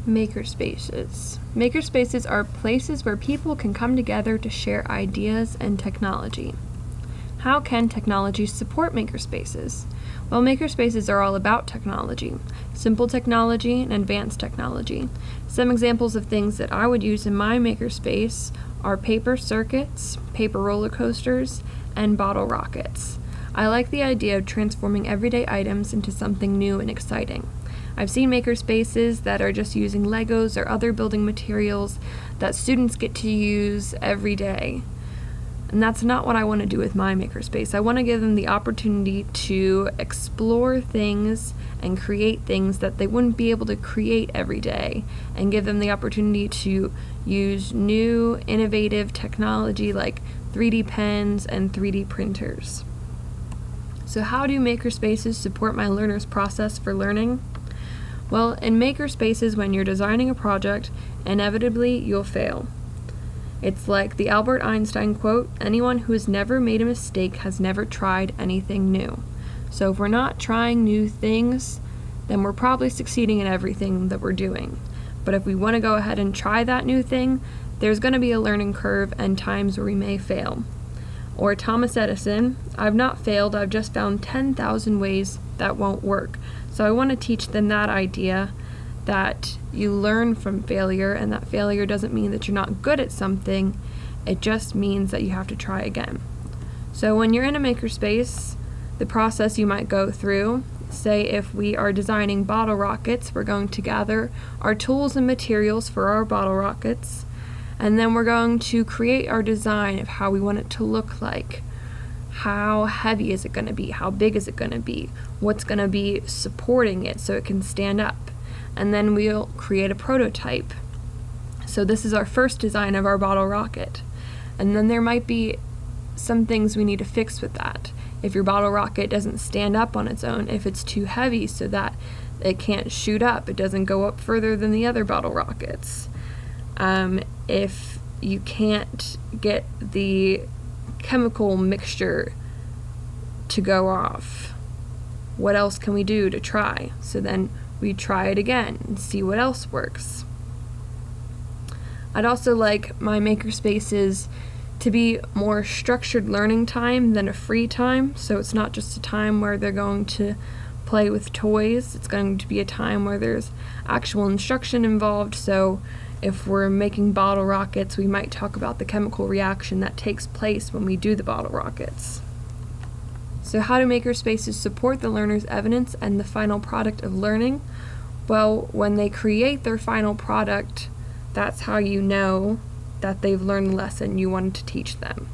Makerspaces. Makerspaces are places where people can come together to share ideas and technology. How can technology support makerspaces? Well, makerspaces are all about technology, simple technology and advanced technology. Some examples of things that I would use in my makerspace are paper circuits, paper roller coasters, and bottle rockets. I like the idea of transforming everyday items into something new and exciting. I've seen makerspaces that are just using Legos or other building materials that students get to use every day. And that's not what I want to do with my makerspace. I want to give them the opportunity to explore things and create things that they wouldn't be able to create every day, and give them the opportunity to use new, innovative technology like 3D pens and 3D printers. So how do makerspaces support my learners' process for learning? Well, in makerspaces, when you're designing a project, inevitably you'll fail. It's like the Albert Einstein quote, "Anyone who has never made a mistake has never tried anything new." So if we're not trying new things, then we're probably succeeding in everything that we're doing. But if we want to go ahead and try that new thing, there's going to be a learning curve and times where we may fail. Or Thomas Edison, "I've not failed, I've just found 10,000 ways that won't work." So I want to teach them that idea that you learn from failure, and that failure doesn't mean that you're not good at something, it just means that you have to try again. So when you're in a makerspace, the process you might go through, say if we are designing bottle rockets, we're going to gather our tools and materials for our bottle rockets, and then we're going to create our design of how we want it to look like. How heavy is it going to be? How big is it going to be? What's going to be supporting it so it can stand up? And then we'll create a prototype. So this is our first design of our bottle rocket. And then there might be some things we need to fix with that. If your bottle rocket doesn't stand up on its own, if it's too heavy so that it can't shoot up, it doesn't go up further than the other bottle rockets. If you can't get the chemical mixture to go off, what else can we do to try? So then we try it again and see what else works. I'd also like my makerspaces to be more structured learning time than a free time. So it's not just a time where they're going to play with toys. It's going to be a time where there's actual instruction involved. So if we're making bottle rockets, we might talk about the chemical reaction that takes place when we do the bottle rockets. So how do makerspaces support the learner's evidence and the final product of learning? Well, when they create their final product, that's how you know that they've learned the lesson you wanted to teach them.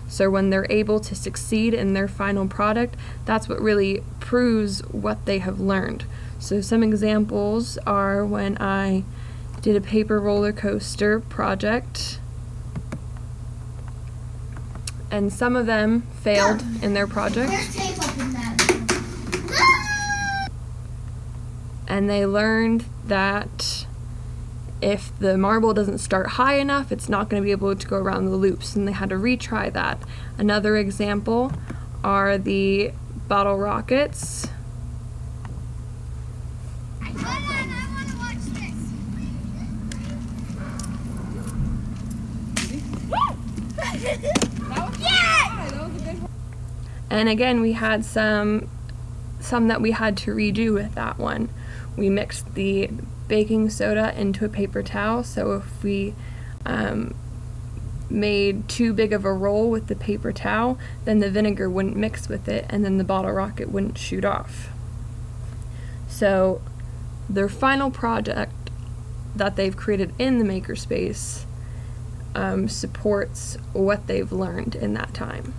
So when they're able to succeed in their final product, that's what really proves what they have learned. So some examples are when I did a paper roller coaster project, and some of them failed in their project. And they learned that if the marble doesn't start high enough, it's not going to be able to go around the loops, and they had to retry that. Another example are the bottle rockets. And again, we had some that we had to redo with that one. We mixed the baking soda into a paper towel, so if we made too big of a roll with the paper towel, then the vinegar wouldn't mix with it, and then the bottle rocket wouldn't shoot off. So their final project that they've created in the makerspace supports what they've learned in that time.